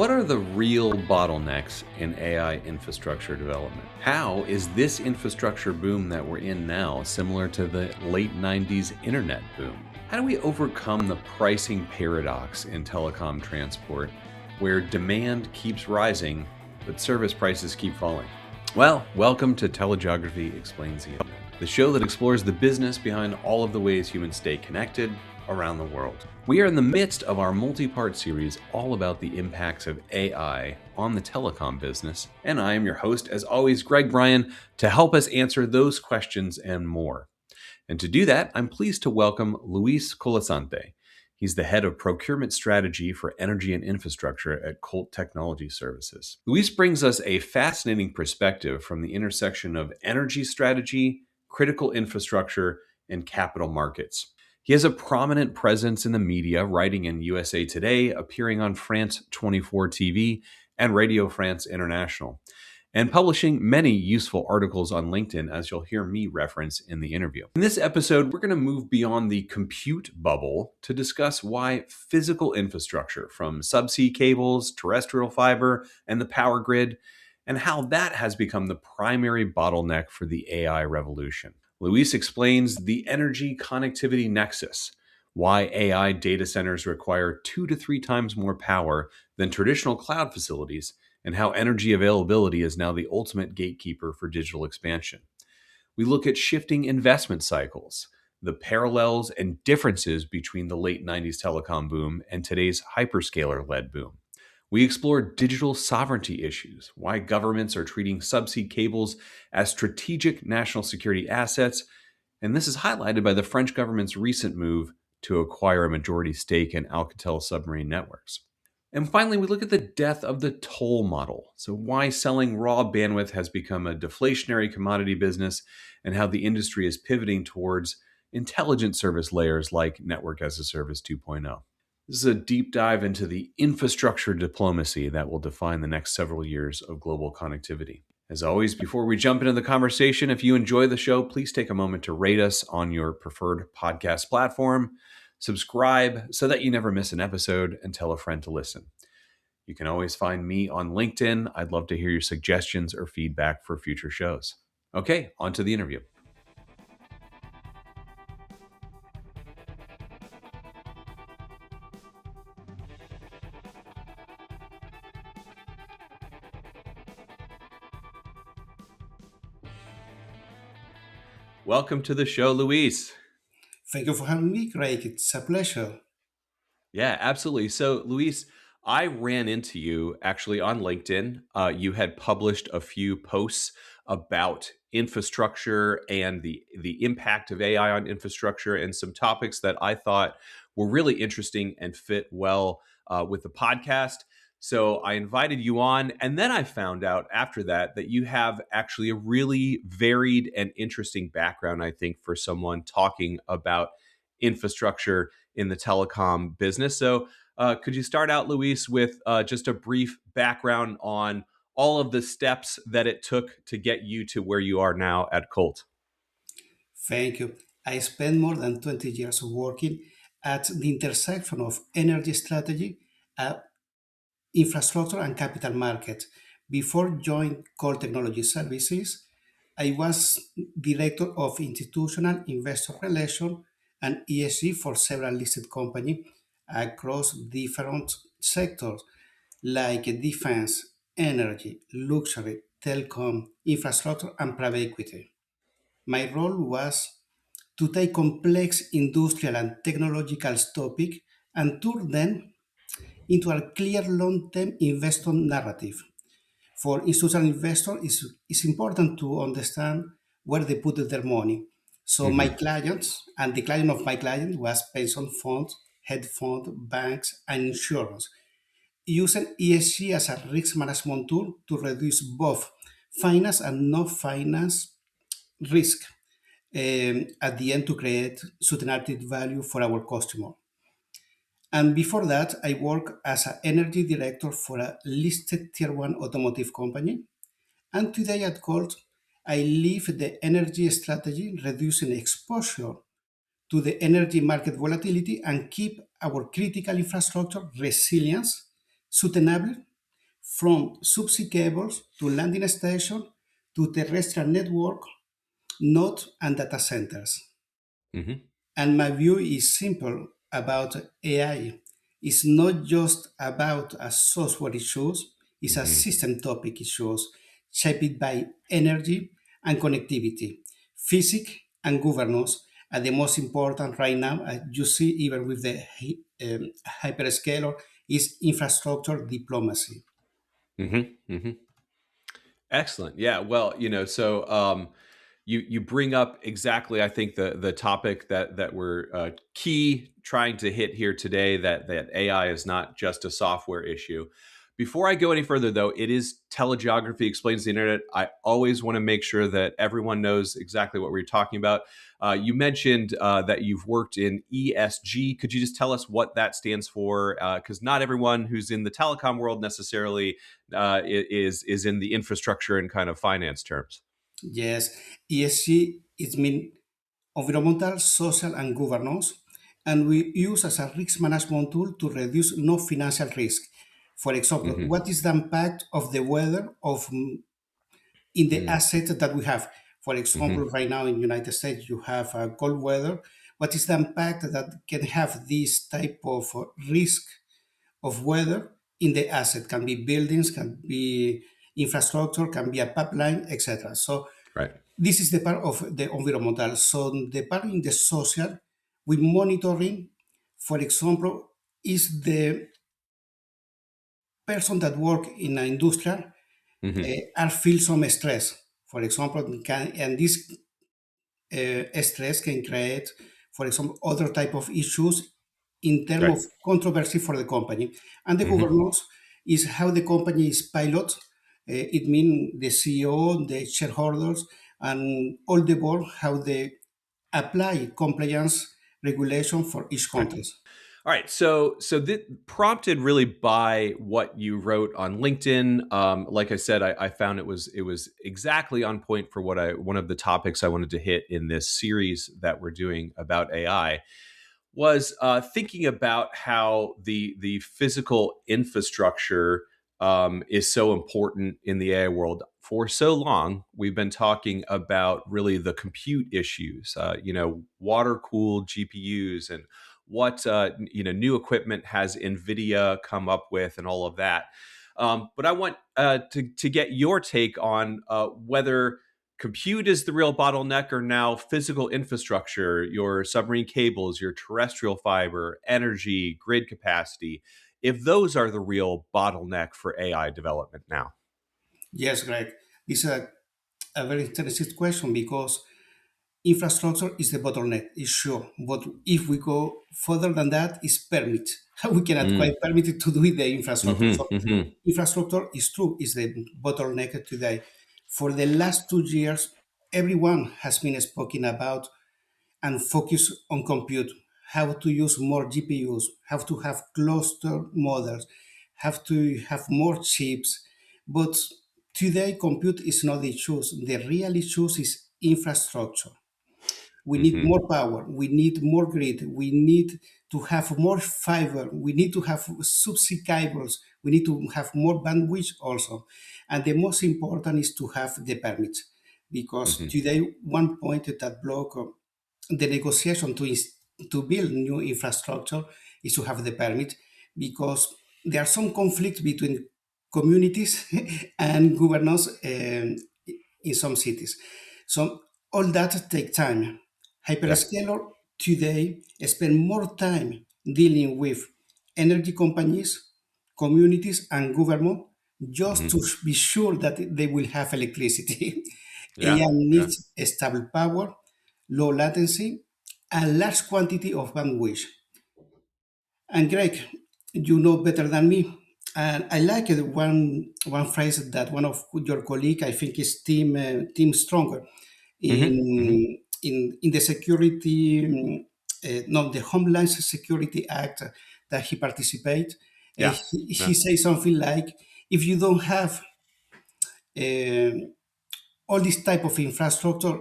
What are the real bottlenecks in AI infrastructure development? How is this infrastructure boom that we're in now similar to the late 90s internet boom? How do we overcome the pricing paradox in telecom transport where demand keeps rising but service prices keep falling? Well, welcome to TeleGeography Explains the Internet, the show that explores the business behind all of the ways humans stay connected around the world. We are in the midst of our multi-part series all about the impacts of AI on the telecom business, and I am your host, as always, Greg Bryan, to help us answer those questions and more. And to do that, I'm pleased to welcome Luis Colasante. He's the head of procurement strategy for energy and infrastructure at Colt Technology Services. Luis brings us a fascinating perspective from the intersection of energy strategy, critical infrastructure, and capital markets. He has a prominent presence in the media, writing in USA Today, appearing on France 24 TV and Radio France International, and publishing many useful articles on LinkedIn, as you'll hear me reference in the interview. In this episode, we're going to move beyond the compute bubble to discuss why physical infrastructure, from subsea cables, terrestrial fiber, and the power grid, and how that has become the primary bottleneck for the AI revolution. Luis explains the Energy-Connectivity Nexus, why AI data centers require 2 to 3 times more power than traditional cloud facilities, and how energy availability is now the ultimate gatekeeper for digital expansion. We look at shifting investment cycles, the parallels and differences between the late 90s telecom boom and today's hyperscaler-led boom. We explore digital sovereignty issues, why governments are treating subsea cables as strategic national security assets, and this is highlighted by the French government's recent move to acquire a majority stake in Alcatel Submarine Networks. And finally, we look at the death of the toll model, so why selling raw bandwidth has become a deflationary commodity business and how the industry is pivoting towards intelligent service layers like Network as a Service 2.0. This is a deep dive into the infrastructure diplomacy that will define the next several years of global connectivity. As always, before we jump into the conversation, if you enjoy the show, please take a moment to rate us on your preferred podcast platform, subscribe so that you never miss an episode, and tell a friend to listen. You can always find me on LinkedIn. I'd love to hear your suggestions or feedback for future shows. Okay, on to the interview. Welcome to the show, Luis. Thank you for having me, Craig. It's a pleasure. Yeah, absolutely. So, Luis, I ran into you actually on LinkedIn. You had published a few posts about infrastructure and the impact of AI on infrastructure, and some topics that I thought were really interesting and fit well with the podcast. So I invited you on, and then I found out after that you have actually a really varied and interesting background, I think, for someone talking about infrastructure in the telecom business. So, could you start out, Luis, with just a brief background on all of the steps that it took to get you to where you are now at Colt? Thank you. I spent more than 20 years working at the intersection of energy strategy, uh, infrastructure, and capital market. Before joining Core Technology Services, I was director of institutional investor relations and ESG for several listed companies across different sectors like defense, energy, luxury, telecom, infrastructure, and private equity. My role was to take complex industrial and technological topics and turn them into a clear long-term investor narrative. For institutional investors, it's important to understand where they put their money. So my Hmm. clients and the client of my client was pension funds, hedge fund, banks, and insurance, using ESG as a risk management tool to reduce both finance and non-finance risk at the end to create sustainable value for our customer. And before that, I worked as an energy director for a listed tier one automotive company. And today at Colt, I lead the energy strategy, reducing exposure to the energy market volatility and keep our critical infrastructure resilient, sustainable, from subsea cables to landing station to terrestrial network, node and data centers. Hmm. And my view is simple about AI. It's not just about a software issues, it's a Hmm. system topic issues shaped by energy and connectivity, physics and governance. And the most important right now, you see even with the hyperscaler, is infrastructure diplomacy. Hmm. Hmm. Excellent. Yeah. Well, you bring up exactly, I think, the topic that we're key trying to hit here today. That AI is not just a software issue. Before I go any further, though, it is telegeography explains the internet. I always want to make sure that everyone knows exactly what we're talking about. You mentioned that you've worked in ESG. Could you just tell us what that stands for? Because not everyone who's in the telecom world necessarily is in the infrastructure and kind of finance terms. Yes, ESG is mean environmental, social, and governance, and we use as a risk management tool to reduce no financial risk. For example, Hmm. what is the impact of the weather in the Mm. asset that we have? For example, Hmm. right now in the United States, you have cold weather. What is the impact that can have this type of risk of weather in the asset? Can be buildings, can be infrastructure, can be a pipeline, etc. So Right. this is the part of the environmental. So the part in the social, we monitoring, for example, is the person that work in an industrial Hmm. are feel some stress. For example, and this stress can create, for example, other type of issues in terms Right. of controversy for the company. And the Hmm. governance is how the company is pilot. It means the CEO, the shareholders, and all the board, how they apply compliance regulation for each Right. country. All right. So this prompted really by what you wrote on LinkedIn. Like I said, I found it was exactly on point for what I one of the topics I wanted to hit in this series that we're doing about AI. Was thinking about how the physical infrastructure is so important in the AI world. For so long, we've been talking about really the compute issues, water cooled GPUs and what new equipment has NVIDIA come up with and all of that. But I want to get your take on whether compute is the real bottleneck or now physical infrastructure, your submarine cables, your terrestrial fiber, energy, grid capacity, if those are the real bottleneck for AI development now. Yes, Greg. This is a very interesting question because infrastructure is the bottleneck, is sure. But if we go further than that, is permit. We cannot Mm. quite permit it to do with the infrastructure. Hmm. So Hmm. infrastructure is true, is the bottleneck today. For the last 2 years, everyone has been speaking about and focus on compute, how to use more GPUs, how to have cluster models, have to have more chips. But today, compute is not the issue. The real issue is infrastructure. We need Hmm. more power. We need more grid. We need to have more fiber. We need to have subsea cables. We need to have more bandwidth also. And the most important is to have the permits. Because Hmm. today, one point that block the negotiation to build new infrastructure is to have the permit because there are some conflicts between communities and governance in some cities. So all that take time. Yeah. Hyperscaler today spend more time dealing with energy companies, communities, and government just to Hmm. be sure that they will have electricity. Yeah. AI Yeah. needs stable power, low latency, and large quantity of bandwidth. And Greg, you know better than me. And I like it one phrase that one of your colleague, I think, is Team Stronger, Hmm. Hmm. in the security, no, the Homeland Security Act that he participate. Yeah. He Yeah. says something like, if you don't have uh, all this type of infrastructure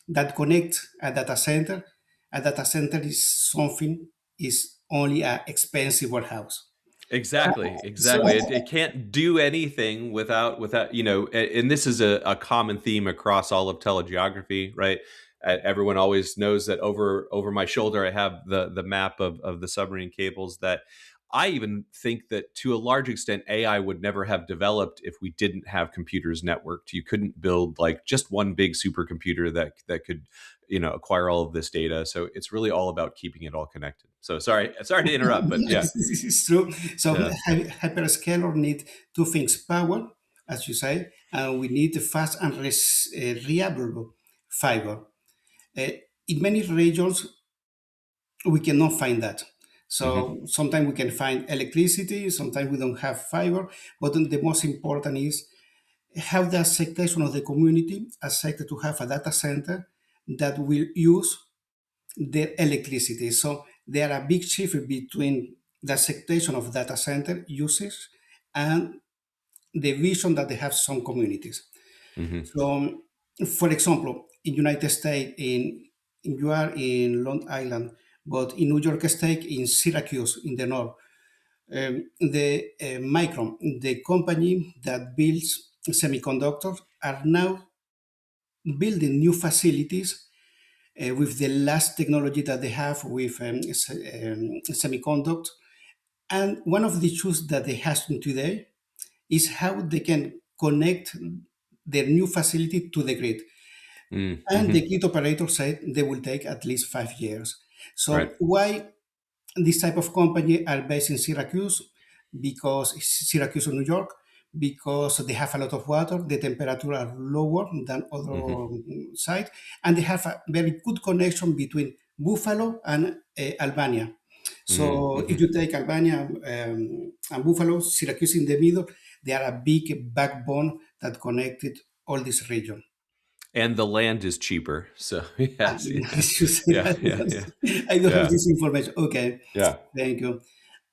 that connect a data center is something is only an expensive warehouse. Exactly, So exactly. It can't do anything without and this is a common theme across all of telegeography, right? Everyone always knows that over my shoulder I have the map of the submarine cables. That I even think that to a large extent AI would never have developed if we didn't have computers networked. You couldn't build like just one big supercomputer that could acquire all of this data. So it's really all about keeping it all connected. So sorry to interrupt, but yeah. yes, this is true. So Yeah. hyperscaler need two things: power, as you say, and we need fast and reliable fiber. Uh, in many regions, we cannot find that. Hmm. So sometimes we can find electricity, sometimes we don't have fiber. But then the most important is how the acceptation of the community accepted to have a data center that will use the electricity. So there are a big shift between the acceptation of data center uses and the vision that they have some communities. Hmm. So, for example, in United States, you are in Long Island, but in New York State, in Syracuse, in the north, the Micron, the company that builds semiconductors, are now building new facilities with the last technology that they have with semiconductor. And one of the issues that they have today is how they can connect their new facility to the grid. And the Mm-hmm. grid operator said they will take at least 5 years. Right. So why this type of company are based in Syracuse? Because Syracuse, New York, because they have a lot of water, the temperature are lower than other Hmm. side, and they have a very good connection between Buffalo and Albania. So if Hmm. you take Albania and Buffalo, Syracuse in the middle, they are a big backbone that connected all this region. And the land is cheaper. So yes, yeah, You say yeah, that yeah, yeah, because I don't have yeah, this information. Okay, yeah. thank you.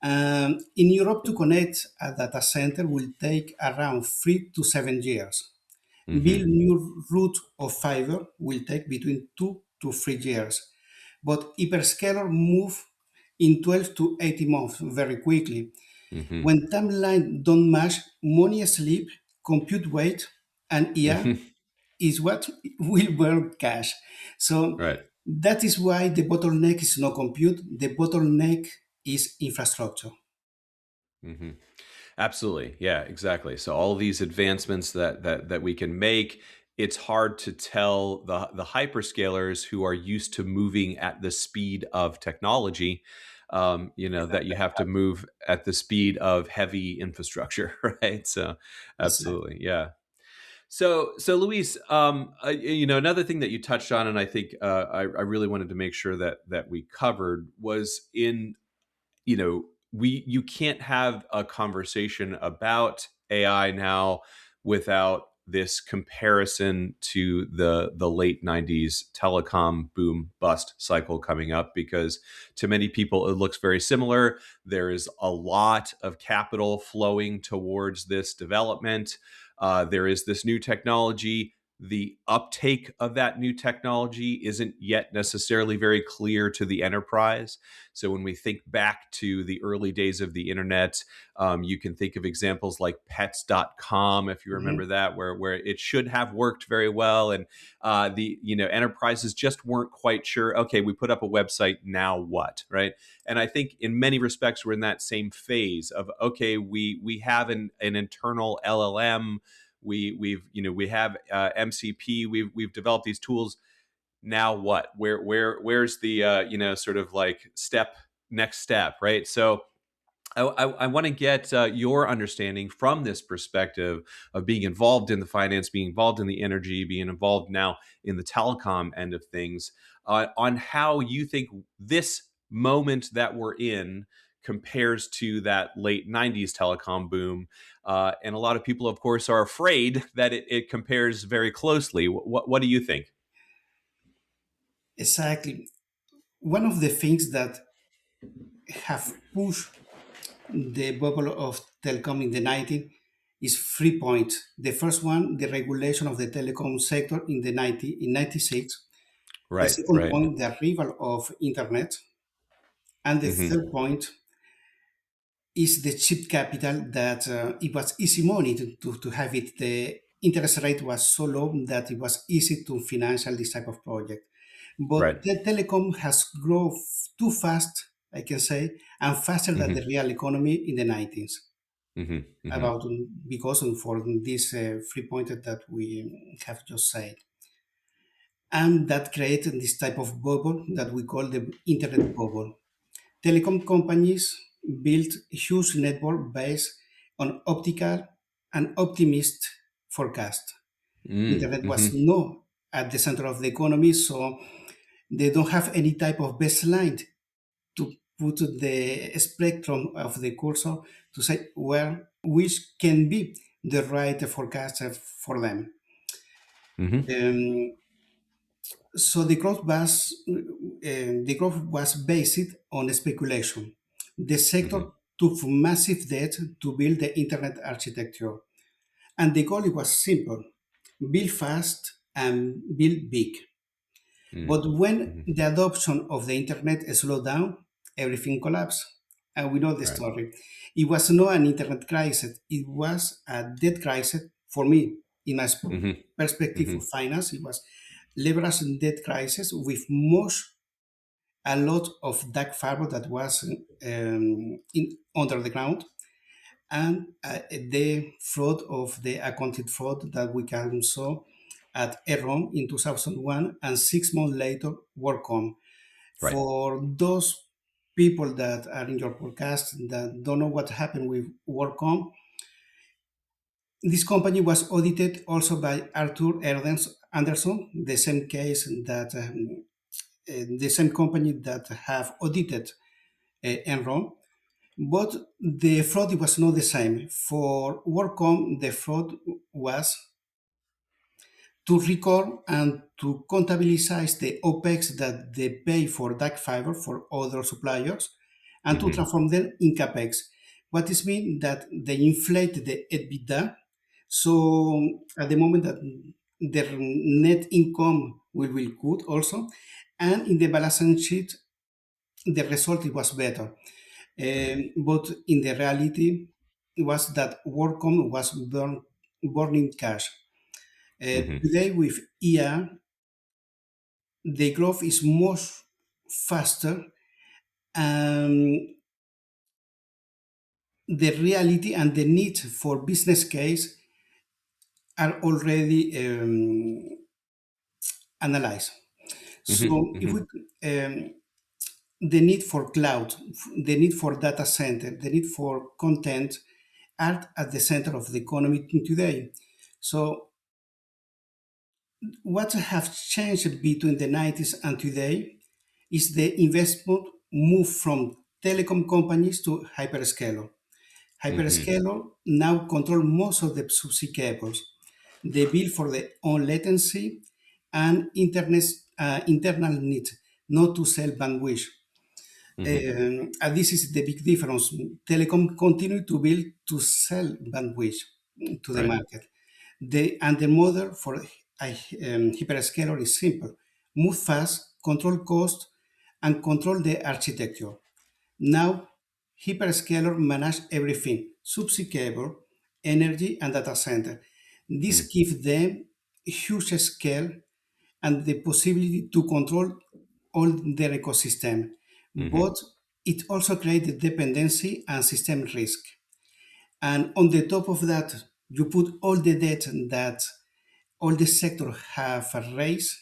In Europe, to connect a data center will take around 3 to 7 years. Build Hmm. new route of fiber will take between 2 to 3 years. But hyperscaler move in 12 to 18 months very quickly. Hmm. When timeline don't match, money sleep, compute wait, and yeah, Hmm. is what will burn cash. So Right. that is why the bottleneck is not compute. The bottleneck is infrastructure. Hmm. Absolutely. Yeah, exactly. So all these advancements that we can make, it's hard to tell the hyperscalers who are used to moving at the speed of technology, that you have to move at the speed of heavy infrastructure, right? So Exactly. absolutely. Yeah. So Luis, another thing that you touched on, and I think I really wanted to make sure that we covered was in we you can't have a conversation about AI now without this comparison to the late 90s telecom boom bust cycle coming up, because to many people it looks very similar. There is a lot of capital flowing towards this development. There is this new technology. The uptake of that new technology isn't yet necessarily very clear to the enterprise. So when we think back to the early days of the internet, you can think of examples like pets.com, if you remember Mhm. that, where it should have worked very well. And the enterprises just weren't quite sure, okay, we put up a website, now what? Right. And I think in many respects, we're in that same phase of, okay, we have an internal LLM. We have MCP. We've developed these tools. Now what? Where's the sort of like next step, right? So I want to get your understanding from this perspective of being involved in the finance, being involved in the energy, being involved now in the telecom end of things, on how you think this moment that we're in compares to that late 90s telecom boom. And a lot of people, of course, are afraid that it compares very closely. What do you think? Exactly. One of the things that have pushed the bubble of telecom in the 90s is 3 points. The first one, the regulation of the telecom sector in 96. The Right, second right. point, the arrival of internet. And the Hmm. third point, is the cheap capital that it was easy money to have it. The interest rate was so low that it was easy to finance this type of project. But Right. the telecom has grown too fast, I can say, and faster than the Hmm. real economy in the 90s. Hmm. Hmm. About because for this free pointer that we have just said, and that created this type of bubble that we call the internet bubble. Telecom companies built huge network based on optical and optimist forecast. Mm. Internet was Hmm. not at the center of the economy, so they don't have any type of baseline to put the spectrum of the cursor to say where which can be the right forecast for them. Hmm. Um, so the growth was based on speculation. The sector Hmm. took massive debt to build the internet architecture, and the goal was simple: build fast and build big. Mm. But when Hmm. the adoption of the internet slowed down, everything collapsed. And we know the Right. story. It was not an internet crisis, it was a debt crisis for me. In my Hmm. perspective Hmm. of finance, it was leverage and debt crisis with a lot of dark fiber that was under the ground, and the fraud of the accounted fraud that we can saw at Enron in 2001, and 6 months later WorldCom. Right. For those people that are in your podcast that don't know what happened with WorldCom, this company was audited also by Arthur Anderson, the same case that the same company that have audited Enron. But the fraud was not the same. For WorldCom, the fraud was to record and to contabilize the OPEX that they pay for dark fiber for other suppliers and to Hmm. transform them in CAPEX. What this means that they inflate the EBITDA. So at the moment that their net income will be good also, and in the balance sheet, the result it was better. Right. But in the reality, it was that WorldCom was burning cash. Hmm. Today with IA, the growth is much faster, and the reality and the need for business case are already analyzed. Hmm. So if Hmm. we the need for cloud, the need for data center, the need for content are at the center of the economy today. So what have changed between the 90s and today is the investment move from telecom companies to hyperscaler. Hmm. Hyperscaler now control most of the subsea cables. They build for their own latency and internet internal need, not to sell bandwidth. Hmm. And this is the big difference. Telecom continue to build to sell bandwidth to the Right. market. The model for a hyperscaler is simple: move fast, control cost, and control the architecture. Now, hyperscaler manage everything: subsea cable, energy, and data center. This Mm. gives them huge scale and the possibility to control all their ecosystem. Hmm. But it also creates dependency and system risk. And on the top of that, you put all the debt that all the sector have raised.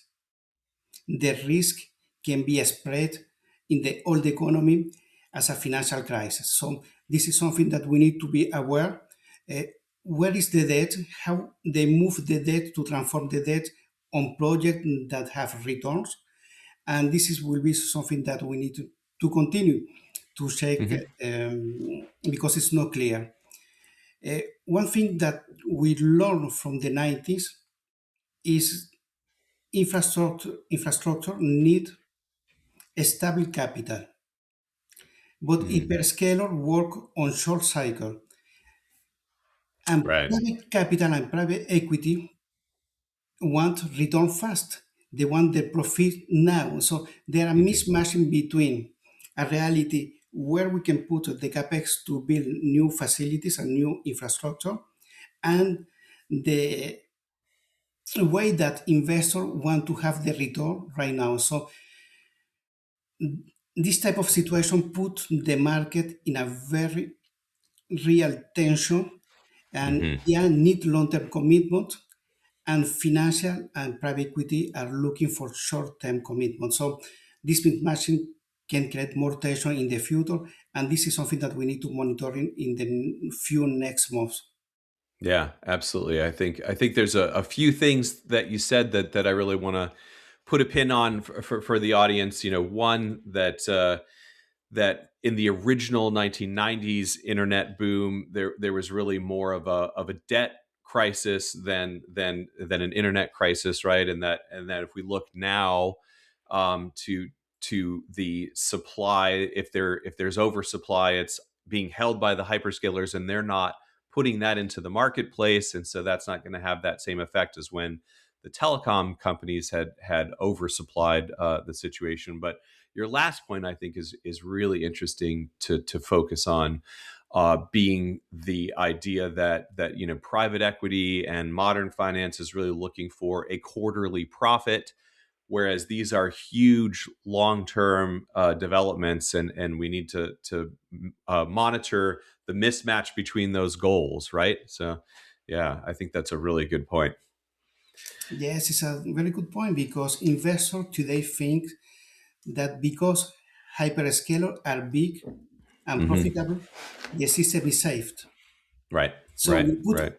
The risk can be spread in the old economy as a financial crisis. So this is something that we need to be aware. Uh, where is the debt? How they move the debt to transform the debt on projects that have returns, and this is will be something that we need to continue to check Hmm. because it's not clear. One thing that we learned from the 90s is infrastructure need stable capital, but Mm. hyperscaler work on short cycle, and Right. private capital and private equity want return fast. They want the profit now. So there are Hmm. mismatching between a reality where we can put the capex to build new facilities and new infrastructure, and the way that investors want to have the return right now. So this type of situation put the market in a very real tension, and Hmm. yeah, need long-term commitment, and financial and private equity are looking for short-term commitment. So this mismatching can create more tension in the future, and this is something that we need to monitor in the few next months. Yeah, absolutely. I think there's a few things that you said that I really want to put a pin on for the audience. One that in the original 1990s internet boom, there was really more of a debt crisis than an internet crisis, right? And that if we look now, to the supply, if there's oversupply, it's being held by the hyperscalers, and they're not putting that into the marketplace, and so that's not going to have that same effect as when the telecom companies had oversupplied the situation. But your last point, I think, is really interesting to focus on, being the idea that private equity and modern finance is really looking for a quarterly profit, whereas these are huge long-term developments, and we need to monitor the mismatch between those goals, right? So, yeah, I think that's a really good point. Yes, it's a very good point, because investors today think that because hyperscalers are big and Hmm. profitable, the system is saved. Right, So right, we put right.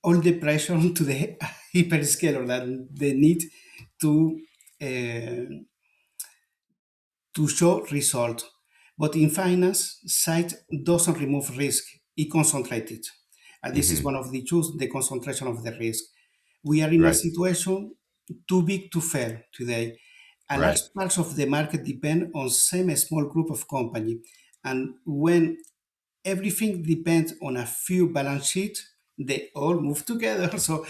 all the pressure to the hyperscaler that they need to uh, to show result. But in finance, sight doesn't remove risk; it concentrates it. And this is Hmm. one of the issues: the concentration of the risk. We are in a Right, situation too big to fail today. A large right. parts of the market depend on same small group of company, and when everything depends on a few balance sheets, they all move together. So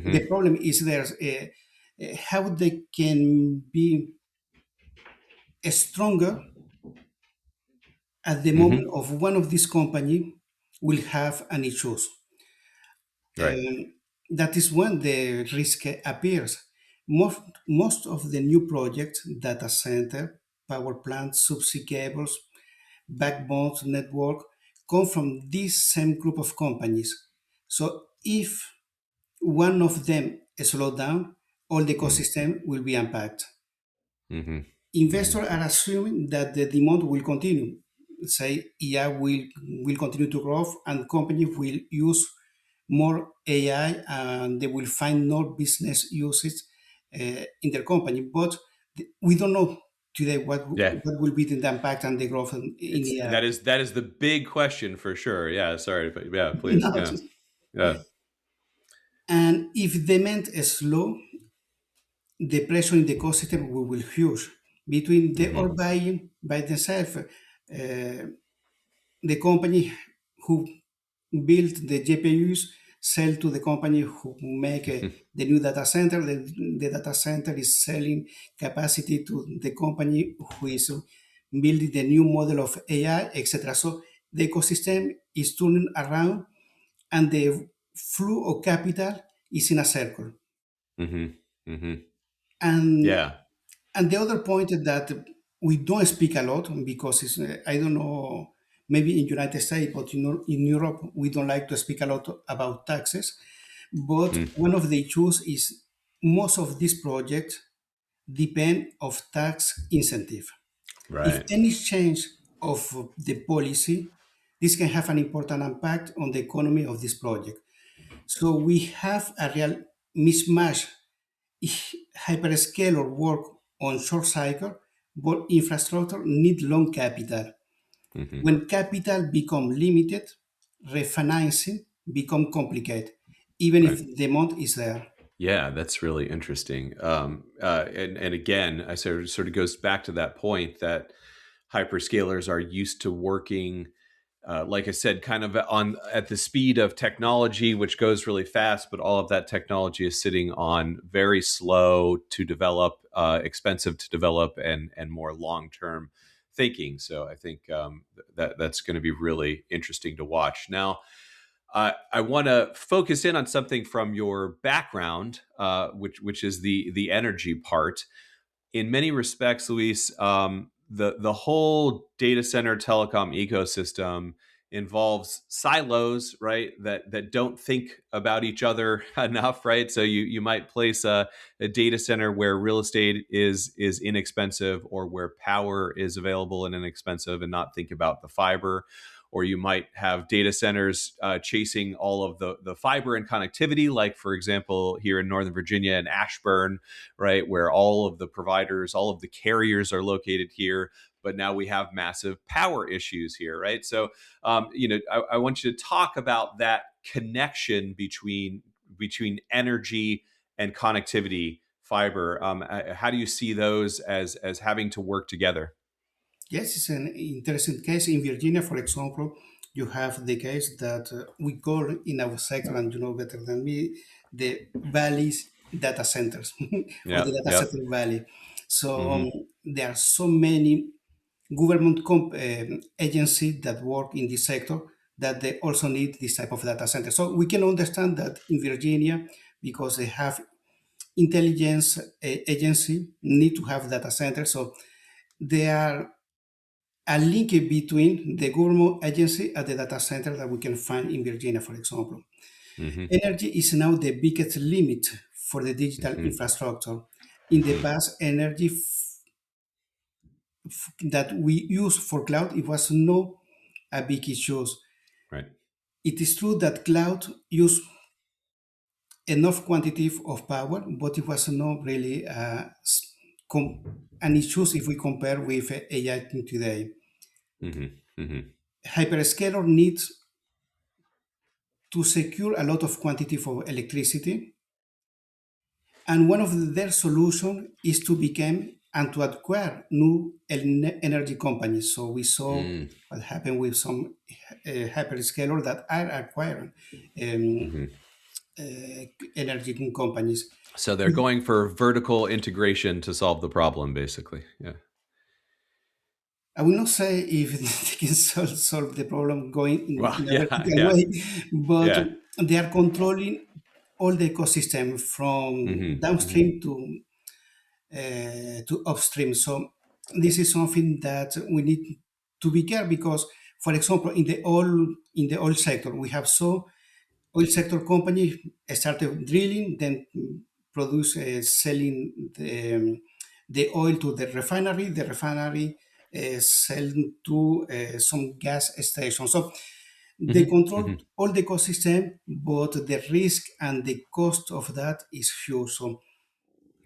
the Hmm. problem is there, how they can be stronger at the moment Hmm. of one of these company will have an issues. Right. That is when the risk appears. Most of the new projects, data center, power plants, subsea cables, backbones network, come from this same group of companies. So if one of them slow down, all the ecosystem will be impacted. Hmm. Hmm. Investors are assuming that the demand will continue. Say, AI will continue to grow, and companies will use more AI, and they will find more business uses in their company. But we don't know today Yeah. what will be the impact and the growth in It's AI. that is the big question for sure. Yeah, sorry, but yeah, please. Yeah. Yeah. And if demand is slow, the pressure in the ecosystem will huge. Between the all Hmm. buying by themselves, the company who build the GPUs sell to the company who make the new data center. The data center is selling capacity to the company who is building the new model of AI, etc. So the ecosystem is turning around, and the flow of capital is in a circle. Hmm. Hmm. And Yeah. And the other point is that we don't speak a lot, because it's, I don't know, maybe in United States, but in Europe, we don't like to speak a lot about taxes. But Mm. one of the issues is most of these projects depend of tax incentive. If Right. any change of the policy, this can have an important impact on the economy of this project. So we have a real mismatch. Hyperscaler work on short cycle, but infrastructure need long capital. Hmm. When capital become limited, refinancing become complicated, even if Right. demand is there. Yeah, that's really interesting. And again, I sort of goes back to that point that hyperscalers are used to working, like I said, kind of on at the speed of technology, which goes really fast, but all of that technology is sitting on very slow to develop, expensive to develop, and more long term thinking. So I think that's going to be really interesting to watch. Now, I want to focus in on something from your background, which is the energy part. In many respects, Luis, the whole data center telecom ecosystem involves silos, right? That don't think about each other enough, right? So you might place a data center where real estate is inexpensive, or where power is available and inexpensive, and not think about the fiber. Or you might have data centers chasing all of the fiber and connectivity, like, for example, here in Northern Virginia in Ashburn, right, where all of the providers, all of the carriers are located here. But now we have massive power issues here, right? So, I want you to talk about that connection between energy and connectivity, fiber. How do you see those as having to work together? Yes, it's an interesting case. In Virginia, for example, you have the case that we call in our sector, and you know better than me, the valleys data centers or the Yep. data Yep. center valley. So Hmm. there are so many government agencies that work in this sector that they also need this type of data center. So we can understand that in Virginia, because they have intelligence agency need to have data centers. So they are a link between the government agency and the data center that we can find in Virginia, for example. Hmm. Energy is now the biggest limit for the digital Hmm. infrastructure. In the past, energy that we use for cloud, it was not a big issue. Right. It is true that cloud use enough quantity of power, but it was not really an issue if we compare with AI today. Hmm. Hmm. Hyperscaler needs to secure a lot of quantity for electricity. And one of their solutions is to become and to acquire new energy companies. So we saw Mm. what happened with some hyperscaler that are acquiring um, Hmm. energy companies. So they're going for vertical integration to solve the problem, basically. Yeah. I will not say if they can solve the problem going Well, in a yeah, vertical yeah, way, but yeah. they are controlling all the ecosystem from Hmm. Hmm. downstream to upstream. So this is something that we need to be careful because, for example, in the oil sector, we have so oil sector company started drilling, then produce selling the oil to the refinery. The refinery sell to some gas station. So they Hmm. control Hmm. all the ecosystem, but the risk and the cost of that is huge. So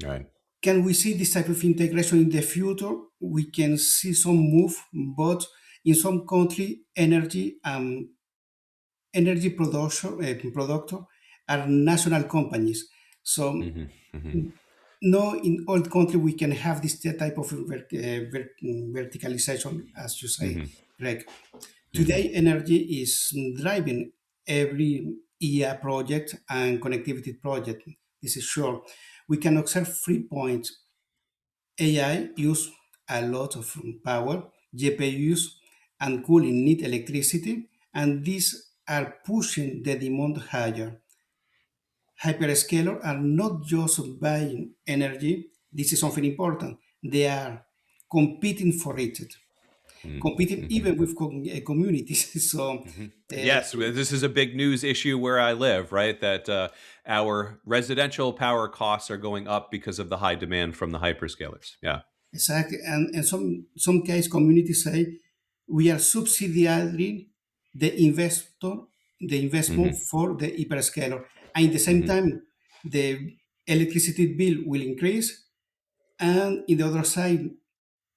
Right. can we see this type of integration in the future? We can see some move, but in some country, energy production productor are national companies. So Hmm. Hmm. no, in all country we can have this type of verticalization, as you say, Hmm. Greg. Hmm. Today, energy is driving every EA project and connectivity project. This is sure. We can observe 3 points. AI use a lot of power, GPUs and cooling need electricity, and these are pushing the demand higher. Hyperscalers are not just buying energy, this is something important. They are competing for it, competing Hmm. even with communities. So, Hmm. uh, Yes, this is a big news issue where I live, right? That our residential power costs are going up because of the high demand from the hyperscalers. Yeah. exactly, and in some case, communities say we are subsidiating the investor, the investment Hmm. for the hyperscaler, and at the same Hmm. time, the electricity bill will increase, and in the other side,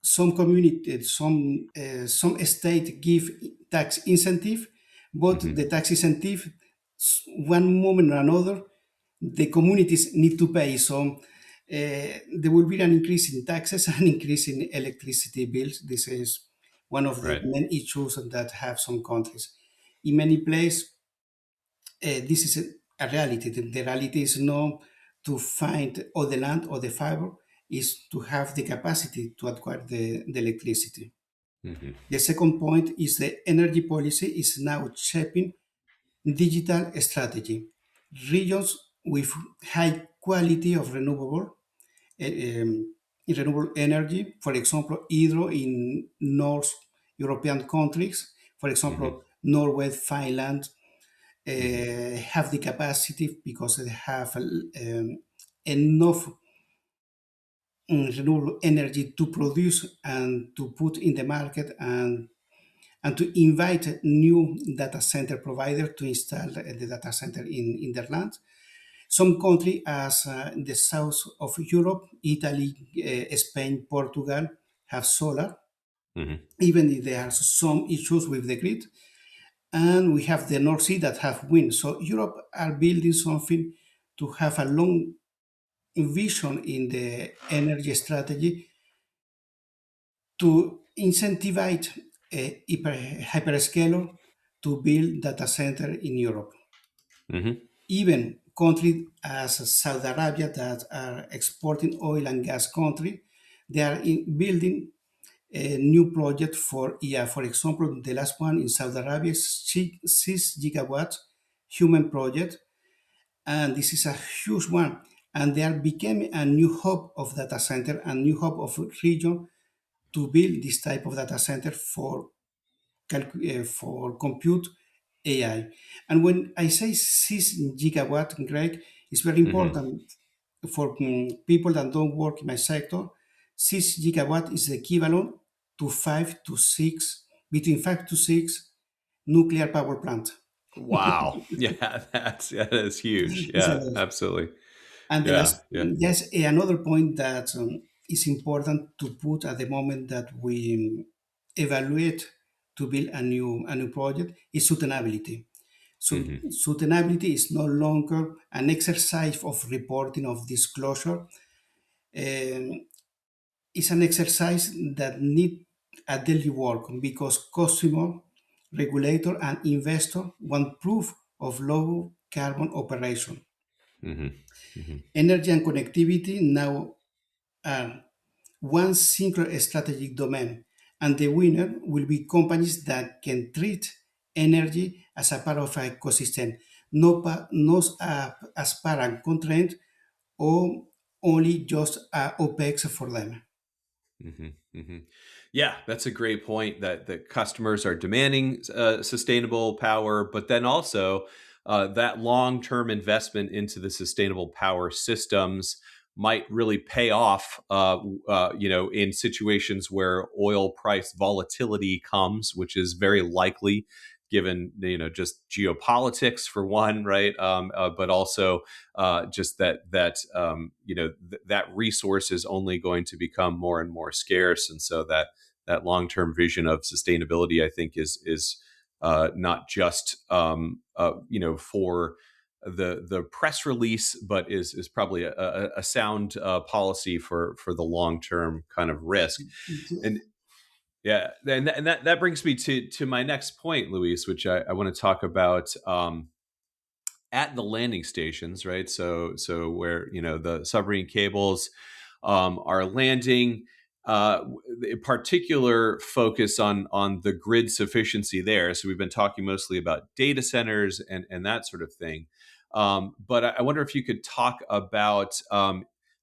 some community, some state give tax incentive, but Hmm. the tax incentive, one moment or another, the communities need to pay. So there will be an increase in taxes and increase in electricity bills. This is one of the Right. main issues that have some countries. In many places, this is a reality. The reality is not to find all the land or the fiber, is to have the capacity to acquire the electricity. Hmm. The second point is the energy policy is now shaping digital strategy. Regions with high quality of eh, um, renewable energy, for example, hydro in North European countries, for Hmm. example, Norway, Finland, Hmm. have the capacity because they have enough renewable energy to produce and to put in the market and to invite new data center provider to install the data center in their land. Some countries, as the south of Europe, Italy, Spain, Portugal, have solar, Hmm. even if there are some issues with the grid. And we have the North Sea that have wind. So Europe are building something to have a long vision in the energy strategy to incentivize hyperscaler to build data center in Europe. Hmm. Even countries as Saudi Arabia that are exporting oil and gas country, they are building a new project for, yeah, for example, the last one in Saudi Arabia is 6 gigawatt human project, and this is a huge one. And they are becoming a new hub of data center and new hub of region to build this type of data center for for compute AI. And when I say 6 gigawatt, Greg, it's very Hmm. important for people that don't work in my sector. 6 gigawatt is the equivalent to 5 to 6, between 5 to 6 nuclear power plant. Wow. Yeah, that is huge. It's a Yeah, lot. absolutely. And the Yeah, last, yeah. yes, another point that is important to put at the moment that we evaluate to build a new project is sustainability. So Hmm. sustainability is no longer an exercise of reporting of disclosure. It's an exercise that need a daily work because customer, regulator, and investor want proof of low carbon operation. Hmm. Hmm. Energy and connectivity now are one single strategic domain, and the winner will be companies that can treat energy as a part of an ecosystem, not as part and constraint or only just OPEX for them. Hmm. Hmm. Yeah, that's a great point that customers are demanding sustainable power, but then also that long-term investment into the sustainable power systems might really pay off, in situations where oil price volatility comes, which is very likely given, just geopolitics for one, right? But also just that resource is only going to become more and more scarce, and so that long term vision of sustainability, I think, is not just for the press release, but is probably a sound policy for the long term kind of risk. And yeah, and that brings me to my next point, Luis, which I want to talk about. At the landing stations, right? So where the submarine cables are landing. In particular focus on the grid sufficiency there. So we've been talking mostly about data centers and that sort of thing. But I wonder if you could talk about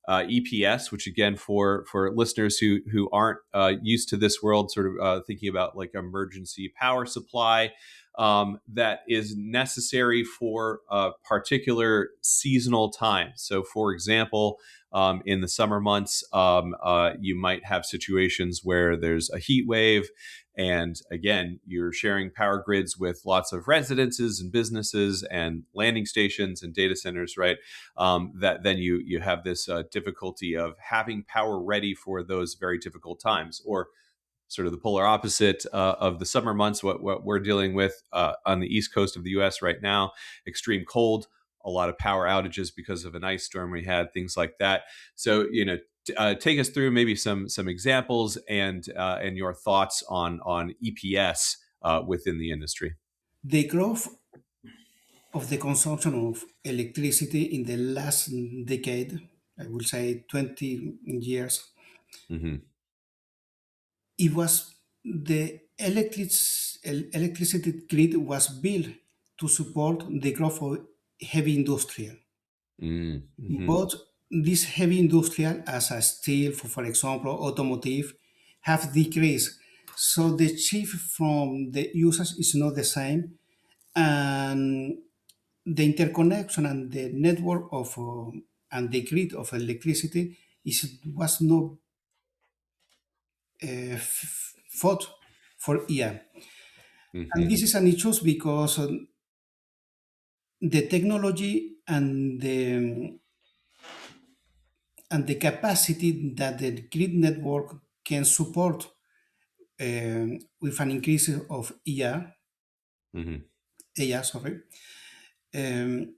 EPS, which again for listeners who aren't used to this world, sort of thinking about like emergency power supply that is necessary for particular seasonal times. So, for example, in the summer months, you might have situations where there's a heat wave. And again, you're sharing power grids with lots of residences and businesses and landing stations and data centers, right? That then you have this difficulty of having power ready for those very difficult times, or sort of the polar opposite of the summer months, what we're dealing with on the east coast of the US right now, extreme cold, a lot of power outages because of an ice storm we had, things like that. So, take us through maybe some examples and your thoughts on EPS within the industry. The growth of the consumption of electricity in the last decade, I would say 20 years, Hmm. it was The electricity grid was built to support the growth of heavy industrial. Mm, mm-hmm. But this heavy industrial, as a steel, for example, automotive, have decreased. So the shift from the usage is not the same, and the interconnection and the network of and the grid of electricity was not fought for years. And Mm-hmm. this is an issue because the technology and the capacity that the grid network can support with an increase of Mm-hmm. AI, sorry, um,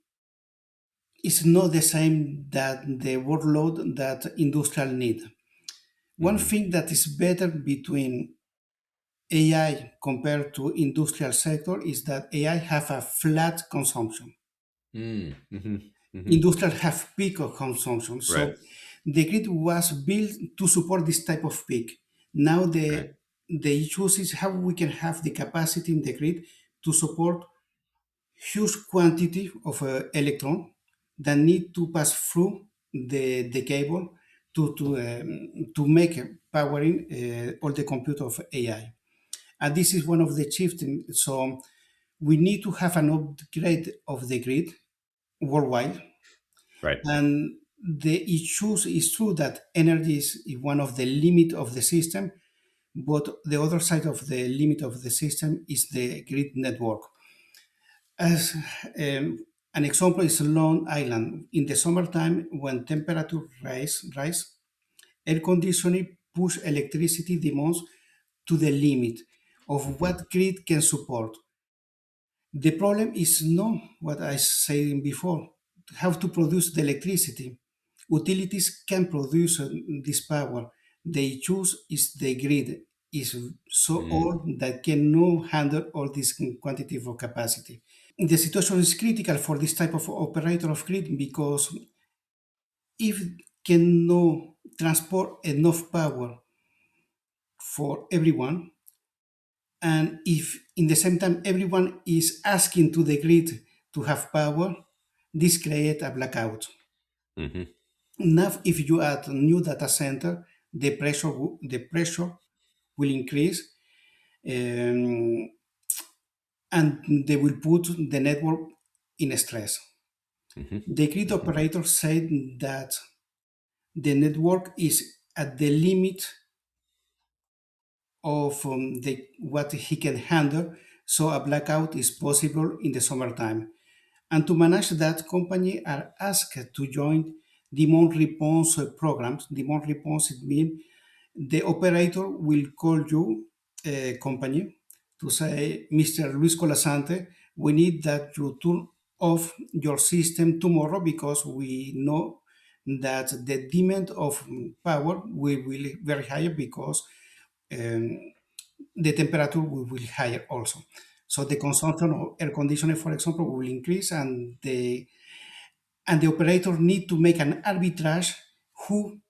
is not the same that the workload that industrial need. One Mm-hmm. thing that is better between AI compared to industrial sector is that AI have a flat consumption. Mm-hmm. Mm-hmm. Industrial have peak of consumption. Right. So the grid was built to support this type of peak. Now Right. the issue is how we can have the capacity in the grid to support huge quantity of electron that need to pass through the cable to make powering all the compute of AI. And this is one of the shifting. So we need to have an upgrade of the grid worldwide. Right. And the issues is true that energy is one of the limit of the system, but the other side of the limit of the system is the grid network. As an example is Long Island. In the summertime, when temperature rise, air conditioning push electricity demands to the limit of Mm-hmm. what grid can support. The problem is not what I said before, how to produce the electricity. Utilities can produce this power. They choose is the grid is so Mm. old that cannot handle all this quantity of capacity. The situation is critical for this type of operator of grid because if cannot transport enough power for everyone, and if in the same time everyone is asking to the grid to have power, this create a blackout. Mm-hmm. Now, if you add a new data center, the pressure will increase, um, and they will put the network in stress. Mm-hmm. The grid Mm-hmm. operator said that the network is at the limit of the what he can handle, so a blackout is possible in the summertime. And to manage that, companies are asked to join demand response programs. Demand response it means the operator will call you, company, to say, Mr. Luis Colasante, we need that you turn off your system tomorrow because we know that the demand of power will be very high because um, the temperature will be higher also. So the consumption of air conditioning, for example, will increase, and the operator need to make an arbitrage who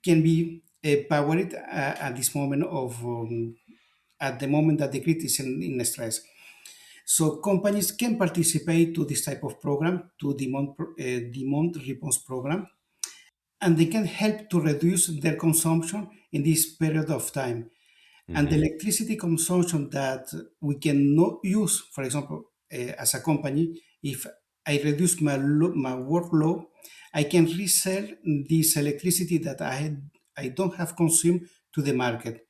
can be powered at this moment of at the moment that the grid is in stress. So companies can participate to this type of program, to demand response program, and they can help to reduce their consumption in this period of time. And the Mm-hmm. electricity consumption that we cannot use, for example, as a company, if I reduce my workload, I can resell this electricity that I don't have consumed to the market.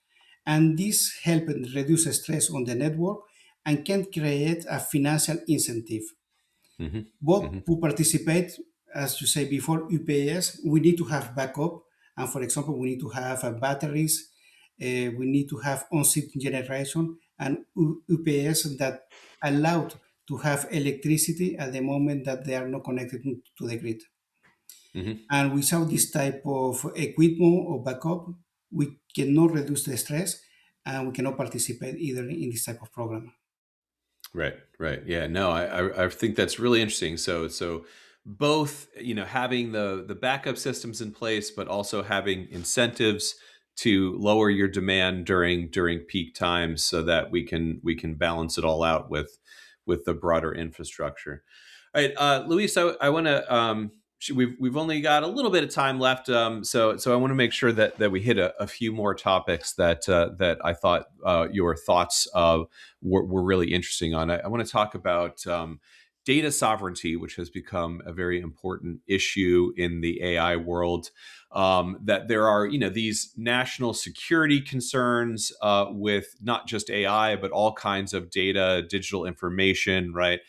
And this help reduce stress on the network and can create a financial incentive. Mm-hmm. Mm-hmm. But to participate, as you say before, UPS, we need to have backup. And for example, we need to have batteries, we need to have on-site generation and UPS that allowed to have electricity at the moment that they are not connected to the grid. Mm-hmm. And without this type of equipment or backup, we cannot reduce the stress and we cannot participate either in this type of program. Right, right. Yeah, no, I think that's really interesting. So both, having the backup systems in place, but also having incentives to lower your demand during peak times so that we can balance it all out with the broader infrastructure. All right, Luis, I want to. We've only got a little bit of time left, so I want to make sure that we hit a few more topics that I thought your thoughts were really interesting on. I want to talk about data sovereignty, which has become a very important issue in the AI world. That there are, these national security concerns with not just AI, but all kinds of data, digital information, right?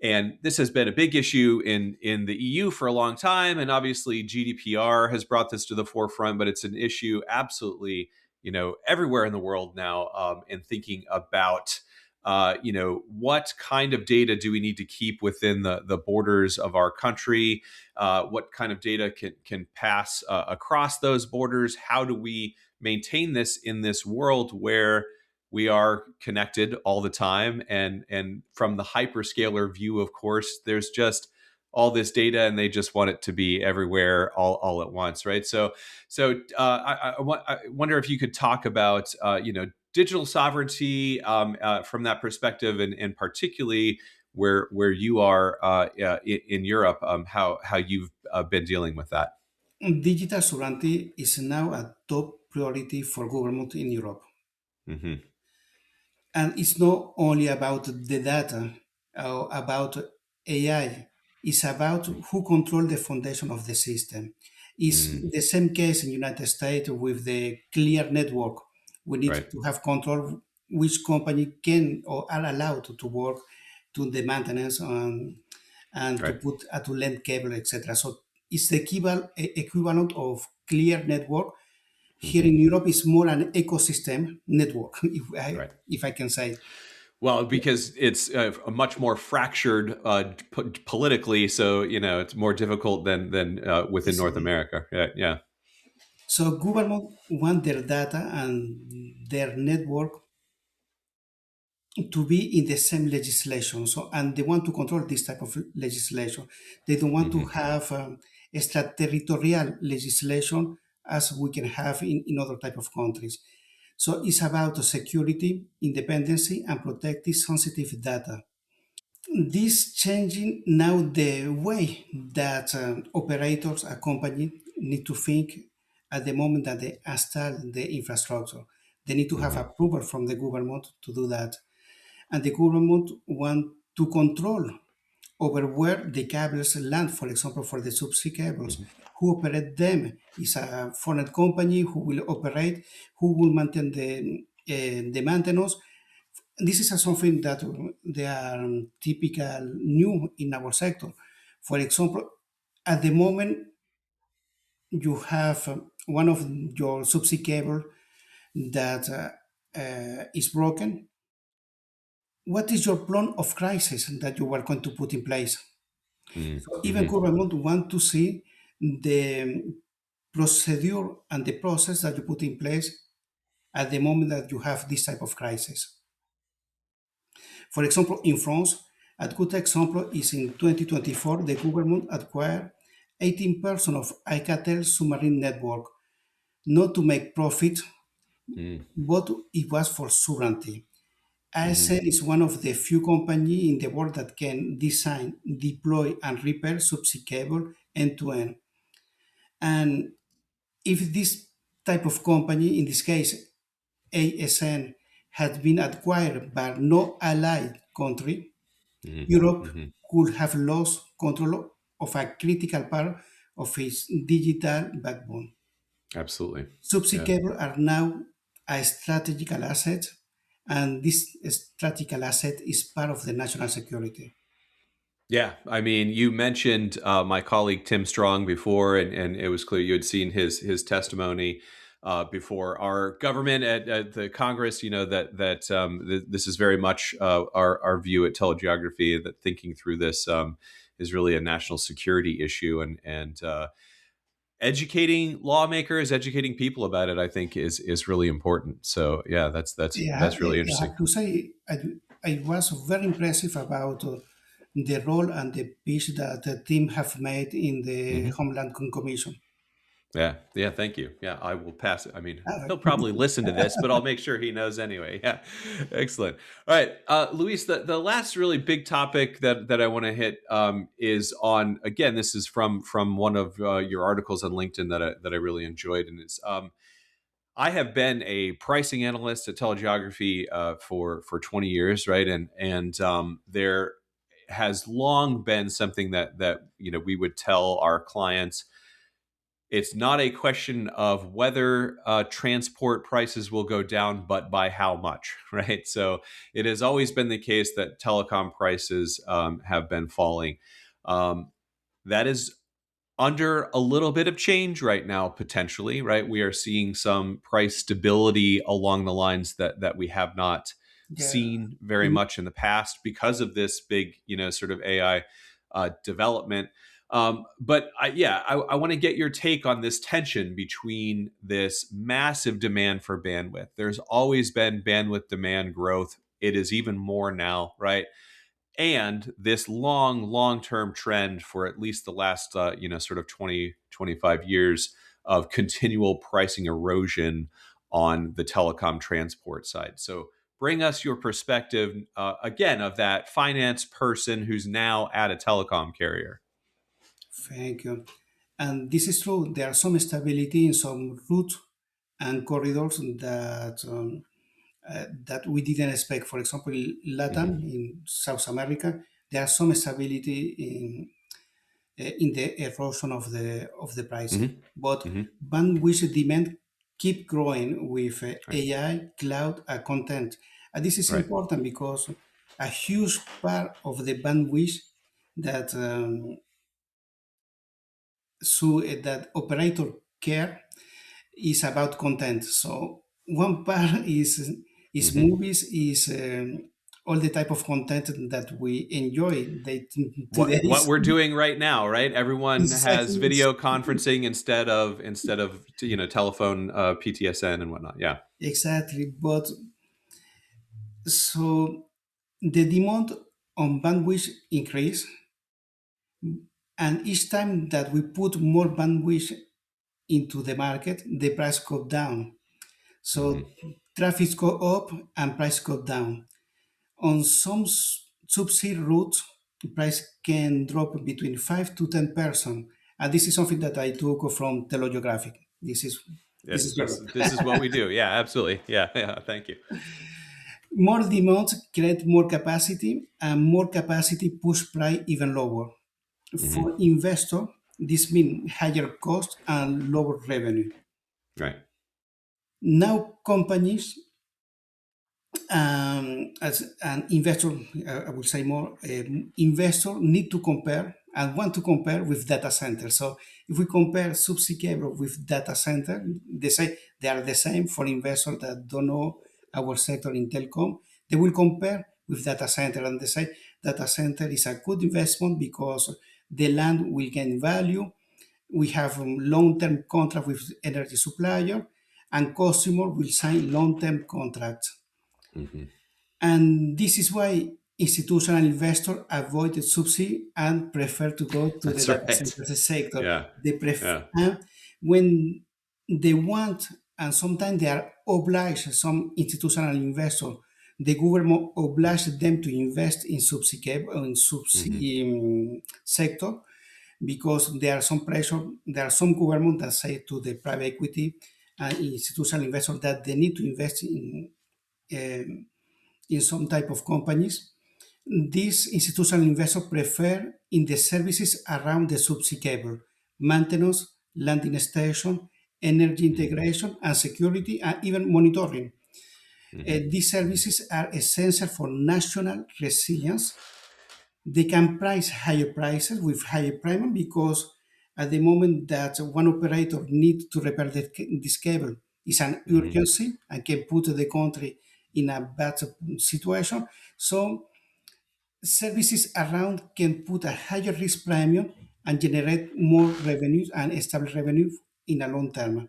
And this has been a big issue in the EU for a long time, and obviously GDPR has brought this to the forefront. But it's an issue absolutely, everywhere in the world now. And thinking about, what kind of data do we need to keep within the borders of our country? What kind of data can pass across those borders? How do we maintain this in this world where we are connected all the time? And from the hyperscaler view, of course, there's just all this data and they just want it to be everywhere all at once, right? I wonder if you could talk about digital sovereignty from that perspective, and particularly where you are in Europe, how you've been dealing with that. Digital sovereignty is now a top priority for government in Europe. Hmm. And it's not only about the data or about AI, it's about who control the foundation of the system. It's Mm, the same case in United States with the clear network. We need right, to have control which company can or are allowed to work to the maintenance and to right. put to lend cable, etc. So it's the equivalent of clear network. Here Hmm. in Europe, it's more an ecosystem network, Right. if I can say. Well, because it's a much more fractured politically, so it's more difficult than within North Easily. America. Yeah, yeah. So government want their data and their network to be in the same legislation. So and they want to control this type of legislation. They don't want to Hmm. have extraterritorial legislation as we can have in other type of countries. So it's about security, independency, and protecting sensitive data. This changing now the way that operators, a company, need to think at the moment that they install the infrastructure. They need to have Hmm. approval from the government to do that. And the government want to control over where the cables land, for example, for the subsea cables. Hmm. Who operate them is a foreign company who will operate, who will maintain the maintenance. This is something that they are typical new in our sector. For example, at the moment you have one of your subsea cable that is broken. What is your plan of crisis that you are going to put in place? So even Hmm. government want to see the procedure and the process that you put in place at the moment that you have this type of crisis. For example, in France, a good example is in 2024, the government acquired 18% of Alcatel submarine network, not to make profit, but it was for sovereignty. Hmm. ASN is one of the few companies in the world that can design, deploy, and repair subsea cable end to end. And if this type of company, in this case ASN, had been acquired by no allied country, Hmm. Europe Hmm. could have lost control of a critical part of its digital backbone. Absolutely. Subsea Yeah. cables are now a strategical asset, and this strategical asset is part of the national security. Yeah, I mean, you mentioned my colleague Tim Strong before, and it was clear you had seen his testimony before our government at the Congress. This is very much our view at TeleGeography, that thinking through this is really a national security issue, and educating lawmakers, educating people about it, I think is really important. So yeah, that's really I interesting. have to say, I was very impressive about the role and the pitch that the team have made in the Hmm. Homeland Commission. Yeah, yeah, thank you. Yeah, I will pass it. I mean, Uh, he'll probably listen to this, but I'll make sure he knows anyway. Yeah, excellent. All right, Luis, the last really big topic that I want to hit is on, again. This is from one of your articles on LinkedIn that I really enjoyed, and it's I have been a pricing analyst at TeleGeography for 20 years, right? And there has long been something that we would tell our clients. It's not a question of whether transport prices will go down, but by how much, right? So it has always been the case that telecom prices have been falling. That is under a little bit of change right now, potentially, right? We are seeing some price stability along the lines that we have not yeah. seen very Mhm. much in the past because of this big, sort of AI development. But I want to get your take on this tension between this massive demand for bandwidth. There's always been bandwidth demand growth. It is even more now, right? And this long term trend for at least the last sort of 20 to 25 years of continual pricing erosion on the telecom transport side. So bring us your perspective, again, of that finance person who's now at a telecom carrier. Thank you. And this is true. There are some stability in some routes and corridors that we didn't expect. For example, Hmm. Latam in South America, there are some stability in the erosion of the pricing. Hmm. But Hmm. bandwidth demand keep growing with Right. AI, cloud, and content. And this is Right. important because a huge part of the bandwidth that that operator care is about content. So one part is Hmm. movies, is all the type of content that we enjoy day What today's. we're doing right now, right? Everyone has Exactly, video conferencing instead of telephone PTSN and whatnot. Yeah. exactly. But so the demand on bandwidth increase, and each time that we put more bandwidth into the market, the price go down. Hmm. So traffic go up and price go down. On some subsea routes, the price can drop between 5 to 10%. And this is something that I took from TeleGeography. This Yes, is true. this is what we do. Yeah, absolutely. Yeah, yeah. Thank you. More demand create more capacity, and more capacity push price even lower. Hmm. For investor, this means higher cost and lower revenue. Right. Now companies as an investor, I will say more, investor need to compare and want to compare with data center. So if we compare subsea cable with data center, they say they are the same. For investors that don't know our sector in telecom, they will compare with data center and they say data center is a good investment because the land will gain value. We have long-term contract with energy supplier, and customer will sign long-term contracts. Hmm. And this is why institutional investors avoid the subsea and prefer to go to the That's data right. center sector. Yeah. They prefer Yeah. when they want, and sometimes they are obliged. Some institutional investors, the government obliged them to invest in subsea cable in Hmm. subsea sector because there are some pressure. There are some government that say to the private equity and institutional investors that they need to invest um, in some type of companies. These institutional investors prefer in the services around the subsea cable, maintenance, landing station, energy Hmm. integration and security, and even monitoring. Hmm. These services are essential for national resilience. They can price higher prices with higher premium because at the moment that one operator needs to repair this cable is an Hmm. urgency and can put the country in a bad situation. So services around can put a higher risk premium and generate more revenues and stable revenue in a long term.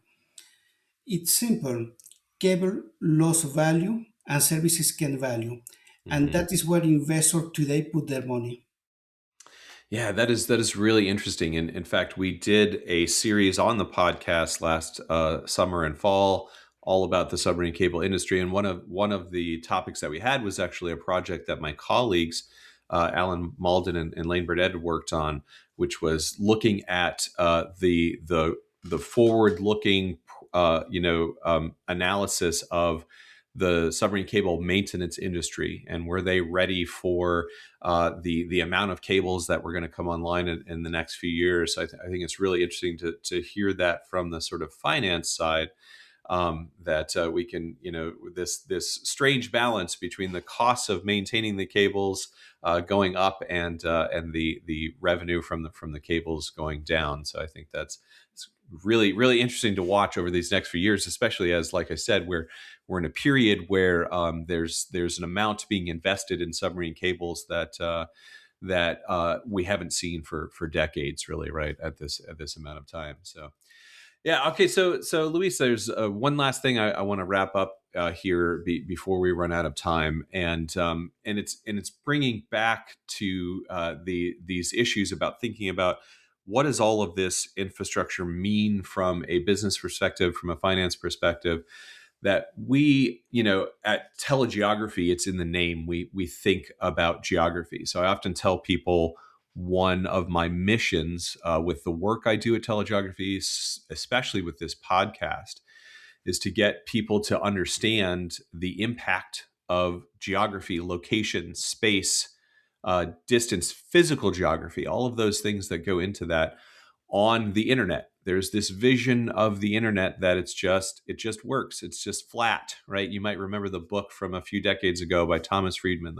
It's simple. Cable lost value and services gain value. And Hmm. that is where investors today put their money. Yeah, that is really interesting. And in fact, we did a series on the podcast last summer and fall, all about the submarine cable industry. And one of the topics that we had was actually a project that my colleagues, Alan Malden and Lane Burdett, worked on, which was looking at the forward looking, analysis of the submarine cable maintenance industry, and were they ready for the amount of cables that were going to come online in the next few years. I think it's really interesting to hear that from the sort of finance side, that we can, this strange balance between the costs of maintaining the cables going up, and the revenue from the cables going down. So I think that's it's really really interesting to watch over these next few years, especially as, like I said, we're in a period where there's an amount being invested in submarine cables that we haven't seen for decades, really, right at this amount of time. So yeah. Okay. So Luis, there's one last thing I want to wrap up here before we run out of time, and it's bringing back to these issues about thinking about what does all of this infrastructure mean from a business perspective, from a finance perspective. That we, at telegeography, it's in the name. We think about geography. So I often tell people one of my missions with the work I do at telegeography, especially with this podcast, is to get people to understand the impact of geography, location, space, distance, physical geography, all of those things that go into that on the internet. There's this vision of the internet that it just works. It's just flat, right? You might remember the book from a few decades ago by Thomas Friedman,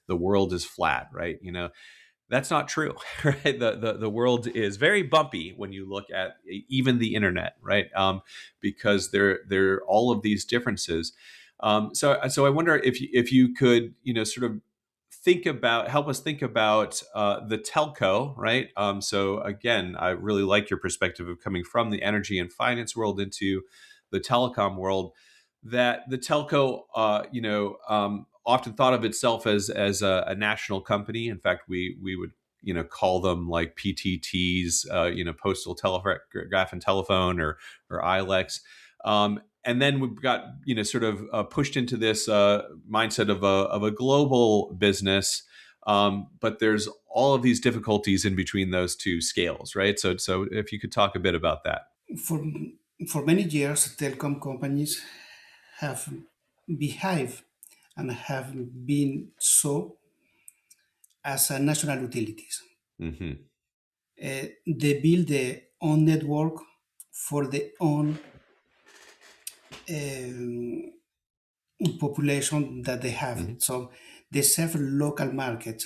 the world is flat, right? That's not true, right? The world is very bumpy when you look at even the internet, right? Because there are all of these differences. So I wonder if you could, sort of help us think about the telco, right? So again, I really like your perspective of coming from the energy and finance world into the telecom world. That the telco, often thought of itself as a national company. In fact, we would call them like PTTs, Postal Telegraph and Telephone, or ILEX. And then we've got sort of pushed into this mindset of a global business, but there's all of these difficulties in between those two scales, right? So if you could talk a bit about that. For, for many years, telecom companies have behaved and have been so as a national utilities. Hmm. They build their own network for their own um, population that they have. Hmm. So they serve local markets.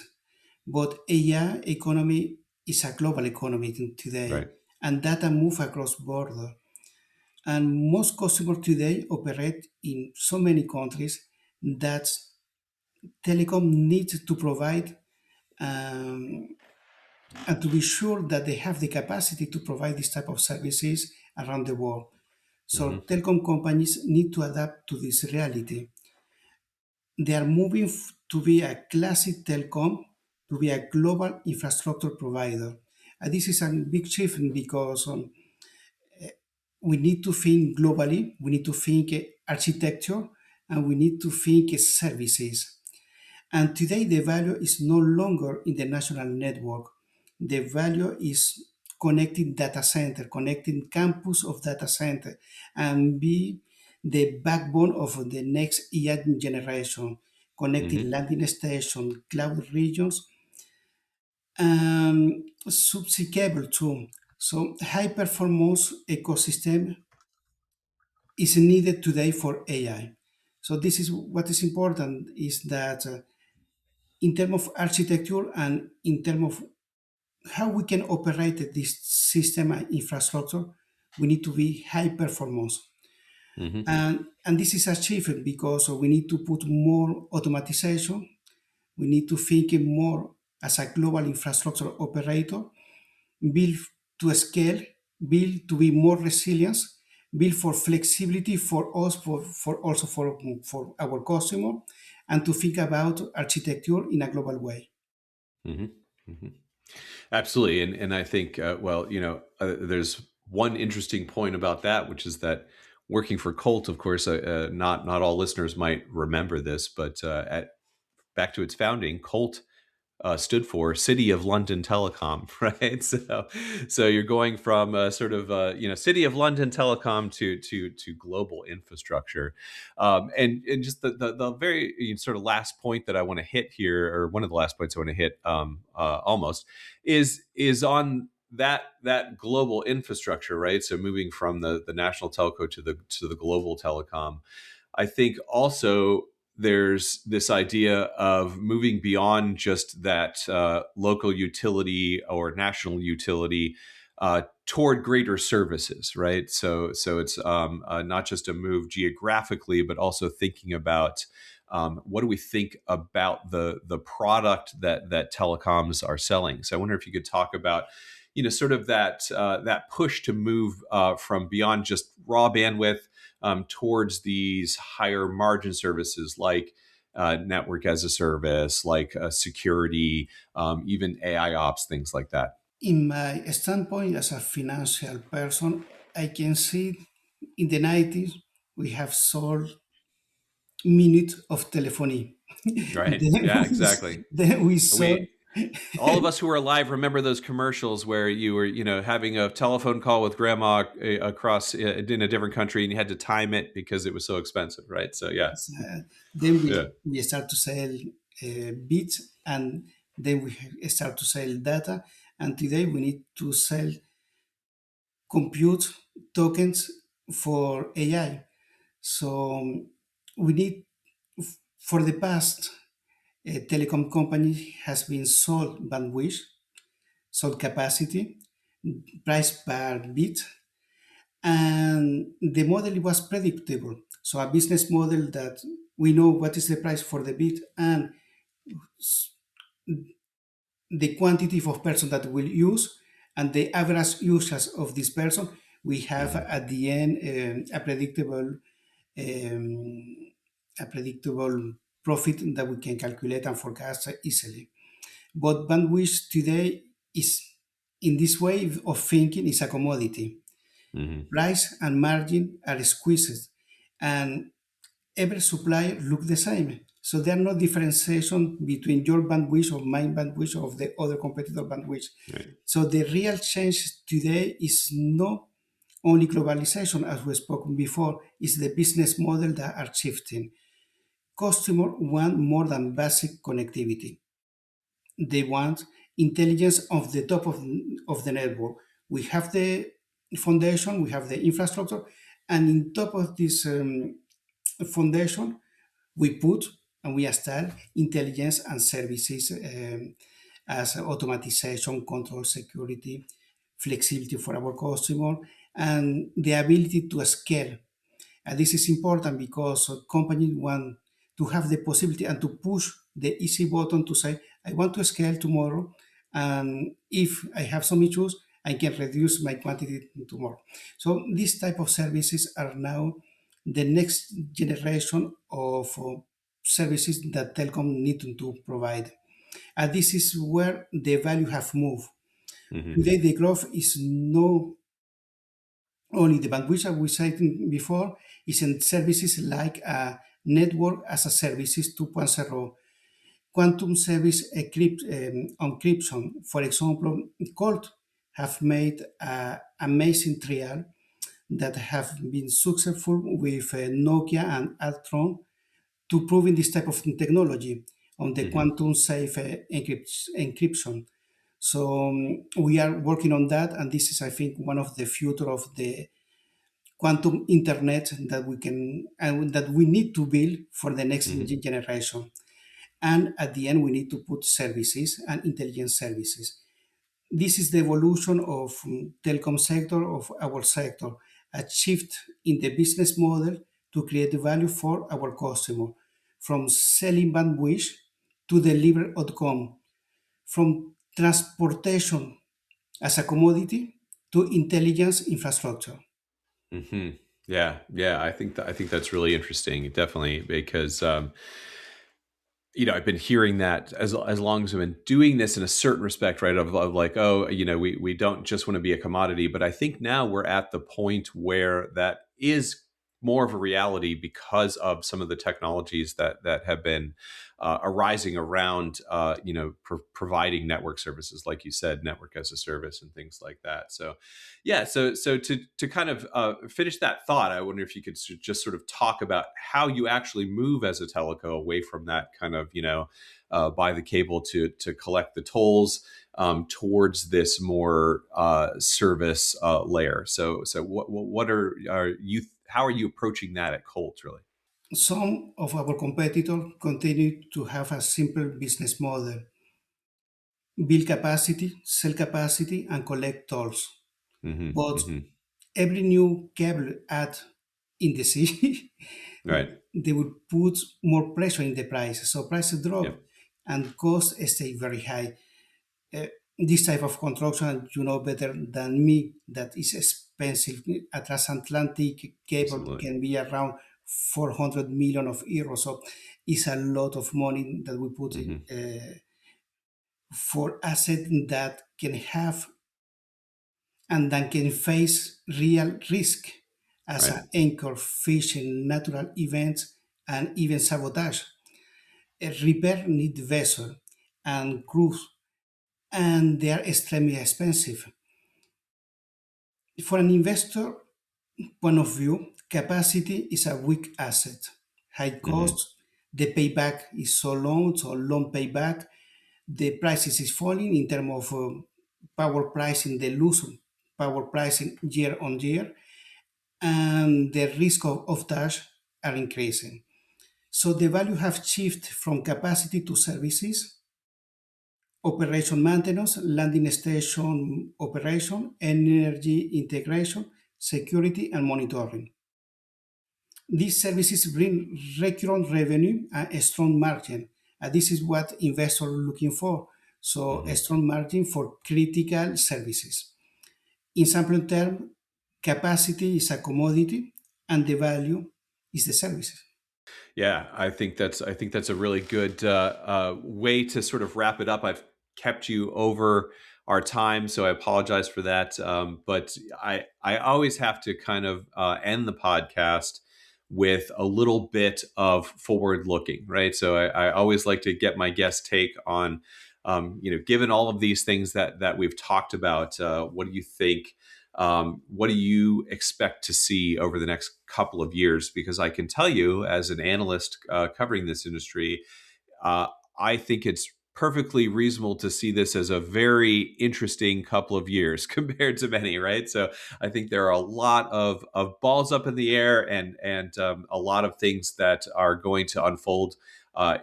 But AI economy is a global economy today, Right. and data move across border. And most customers today operate in so many countries that telecom needs to provide um, and to be sure that they have the capacity to provide this type of services around the world. So Hmm. telecom companies need to adapt to this reality. They are moving to be a classic telecom to be a global infrastructure provider. And this is a big shift because we need to think globally, we need to think architecture, and we need to think services. And today, the value is no longer in the national network. The value is connecting data center, connecting campus of data center, and be the backbone of the next AI generation, connecting Hmm. landing station, cloud regions, subsea cable too. So high performance ecosystem is needed today for AI. So this is what is important is that in terms of architecture and in terms of how we can operate this system and infrastructure, we need to be high performance. Hmm. And this is achieved because we need to put more automatization. We need to think more as a global infrastructure operator, build to scale, build to be more resilient, build for flexibility for us, for also for our customer, and to think about architecture in a global way. Hmm. Hmm. Absolutely, and I think well, there's one interesting point about that, which is that working for Colt, of course, not all listeners might remember this, but at back to its founding, Colt stood for City of London Telecom, right? So you're going from sort of City of London Telecom to global infrastructure, and just the very sort of last point that I want to hit here, or one of the last points I want to hit, almost is on that global infrastructure, right? So moving from the national telco to the global telecom. I think also there's this idea of moving beyond just that local utility or national utility toward greater services, right? So it's not just a move geographically, but also thinking about what do we think about the product that telecoms are selling. So I wonder if you could talk about sort of that push to move from beyond just raw bandwidth towards these higher margin services like network as a service, like security, even AI ops, things like that. In my standpoint as a financial person, I can see in the 90s we have sold minutes of telephony. Right. Yeah, exactly. Then we sold. We all of us who are alive remember those commercials where you were, having a telephone call with grandma across in a different country, and you had to time it because it was so expensive, right? So yeah, Then we, yeah. we start to sell bits, and then we start to sell data. And today we need to sell compute tokens for AI. So we need, for the past, a telecom company has been sold bandwidth, sold capacity, price per bit, and the model was predictable. So a business model that we know what is the price for the bit and the quantity of person that will use and the average usage of this person. We have Hmm. at the end um, a predictable profit that we can calculate and forecast easily. But bandwidth today is, in this way of thinking, is a commodity. Hmm. Price and margin are squeezed, and every supplier look the same. So there are no differentiation between your bandwidth or my bandwidth or of the other competitor bandwidth. Right. So the real change today is not only globalization, as we spoke before, is the business model that are shifting. Customer want more than basic connectivity. They want intelligence of the top of the network. We have the foundation, we have the infrastructure, and in top of this foundation, we put and we install intelligence and services as automation, control, security, flexibility for our customer, and the ability to scale. And this is important because companies want to have the possibility and to push the easy button to say, I want to scale tomorrow. And if I have some issues, I can reduce my quantity tomorrow. So these type of services are now the next generation of services that telecom need to provide. And this is where the value have moved. Hmm. Today, the growth is no only the bandwidth that we said before is in services like network as a services 2.0, quantum service encryption. For example, Colt have made an amazing trial that have been successful with Nokia and Altron to proving this type of technology on the Hmm. quantum safe encryption. So we are working on that, and this is, I think, one of the future of the quantum internet that we can and that we need to build for the next Hmm. generation. And at the end, we need to put services and intelligence services. This is the evolution of telecom sector, of our sector, a shift in the business model to create value for our customer, from selling bandwidth to deliver outcome, from transportation as a commodity to intelligence infrastructure. Hmm. Yeah, yeah. I think that's really interesting, definitely, because I've been hearing that as long as I've been doing this in a certain respect, right? Of like, oh, we don't just want to be a commodity, but I think now we're at the point where that is more of a reality because of some of the technologies that have been arising around, providing network services, like you said, network as a service and things like that. So, yeah. So to kind of finish that thought, I wonder if you could just sort of talk about how you actually move as a teleco away from that kind of buy the cable to collect the tolls towards this more service layer. So what are you? How are you approaching that at Colt, really? Some of our competitors continue to have a simple business model: build capacity, sell capacity, and collect tolls. Hmm. But Hmm. every new cable add in the sea, Right. they will put more pressure in the price. So prices Yeah. drop and costs stay very high. This type of construction, you know better than me, that is expensive. A transatlantic cable Absolutely. can be around 400 million of euros. So it's a lot of money that we put in, Hmm. for asset that can have and that can face real risk as Right. an anchor fish in natural events and even sabotage. A repair need vessel and crews, and they are extremely expensive. For an investor point of view, capacity is a weak asset. High Hmm. cost, the payback is so long payback. The prices is falling in terms of power pricing, the loose power pricing year on year, and the risk of dash are increasing. So the value have shifted from capacity to services, operation maintenance, landing station operation, energy integration, security, and monitoring. These services bring recurrent revenue and a strong margin. And this is what investors are looking for. So a Hmm. strong margin for critical services. In simple terms, capacity is a commodity and the value is the services. Yeah, I think that's a really good way to sort of wrap it up. I've kept you over our time, so I apologize for that. But I always have to kind of end the podcast with a little bit of forward looking, right? So I always like to get my guest take on, given all of these things that we've talked about, what do you think? What do you expect to see over the next couple of years? Because I can tell you, as an analyst covering this industry, uh, I think it's perfectly reasonable to see this as a very interesting couple of years compared to many, right? So I think there are a lot of balls up in the air and a lot of things that are going to unfold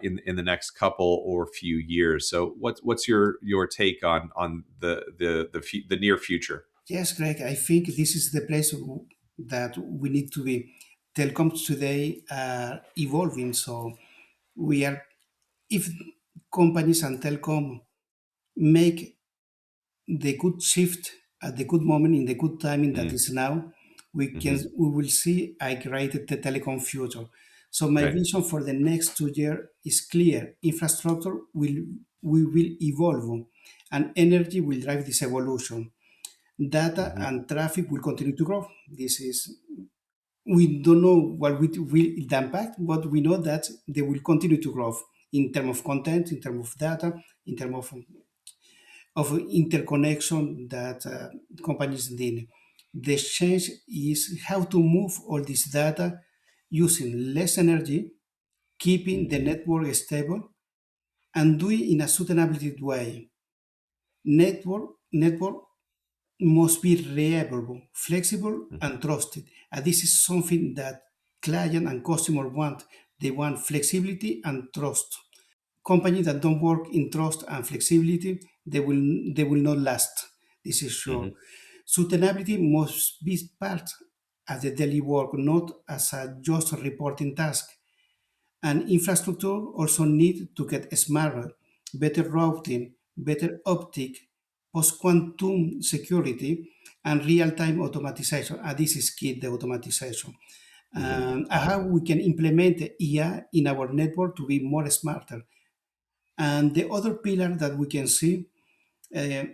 in the next couple or few years. So what's your take on the near future? Yes, Greg, I think this is the place that we need to be. Telecoms today are evolving, so we are, if companies and telecom make the good shift at the good moment in the good timing that Mm, is now, hmm. we will see a great telecom future. So my Right. vision for the next 2 years is clear. Infrastructure will evolve, and energy will drive this evolution. Data Hmm. and traffic will continue to grow. This is, we don't know what will the impact, but we know that they will continue to grow in terms of content, in terms of data, in terms of interconnection that companies need. The change is how to move all this data using less energy, keeping the Hmm. network stable, and do it in a sustainability way. Network must be reliable, flexible, Hmm. and trusted. And this is something that client and customer want. They want flexibility and trust. Companies that don't work in trust and flexibility, they will not last. This is sure. Hmm. Sustainability must be part of the daily work, not as a just reporting task. And infrastructure also need to get smarter, better routing, better optic, post-quantum security, and real-time automatization. And this is key, the automatization. Hmm. And how we can implement AI in our network to be more smarter. And the other pillar that we can see uh,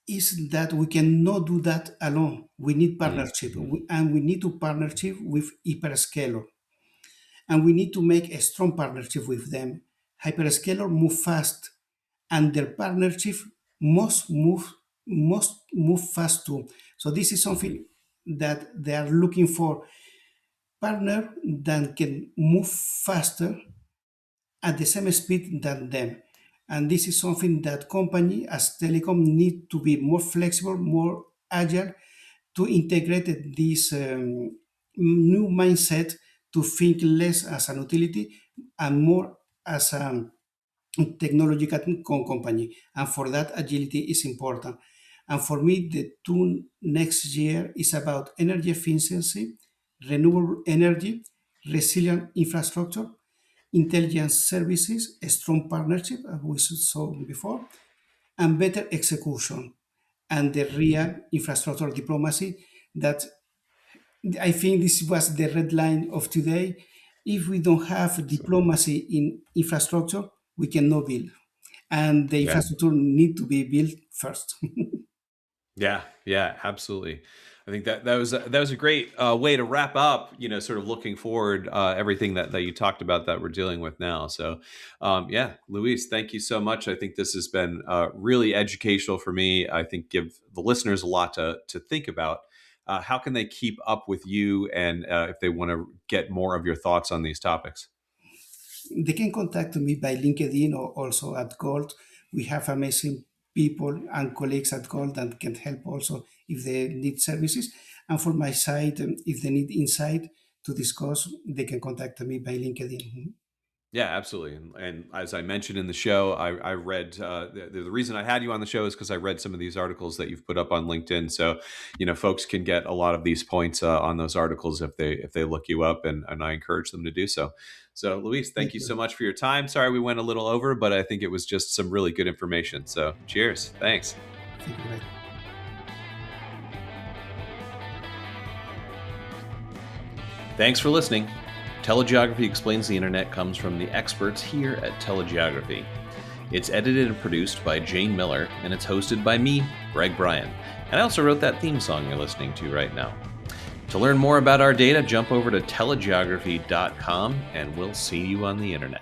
is that we cannot do that alone. We need partnership, Mm-hmm. and we need to partnership with hyperscaler, and we need to make a strong partnership with them. Hyperscaler move fast, and their partnership must move fast too. So this is Mm-hmm. something that they are looking for, partner that can move faster at the same speed than them. And this is something that company as telecom need to be more flexible, more agile, to integrate this new mindset, to think less as an utility and more as a technological company. And for that, agility is important. And for me, the two next year is about energy efficiency, renewable energy, resilient infrastructure, intelligence services, a strong partnership, as we saw before, and better execution, and the real infrastructure diplomacy. That I think this was the red line of today. If we don't have Excellent. diplomacy in infrastructure, we cannot build, and the Yeah. infrastructure need to be built first. Yeah, yeah, absolutely. I think that was a great way to wrap up. Sort of looking forward, everything that you talked about that we're dealing with now. So, yeah, Luis, thank you so much. I think this has been really educational for me. I think give the listeners a lot to think about. How can they keep up with you, and if they want to get more of your thoughts on these topics? They can contact me by LinkedIn or also at Colt. We have amazing people and colleagues at Colt that can help also if they need services. And for my side, if they need insight to discuss, they can contact me by LinkedIn. Yeah, absolutely. And as I mentioned in the show, I read the reason I had you on the show is because I read some of these articles that you've put up on LinkedIn. So, folks can get a lot of these points on those articles if they look you up, and I encourage them to do so. So, Luis, thank Thank you you. so much for your time. Sorry we went a little over, but I think it was just some really good information. So, cheers. Thanks. Thank you. Bye. Thanks for listening. TeleGeography Explains the Internet comes from the experts here at TeleGeography. It's edited and produced by Jane Miller, and it's hosted by me, Greg Bryan. And I also wrote that theme song you're listening to right now. To learn more about our data, jump over to telegeography.com, and we'll see you on the internet.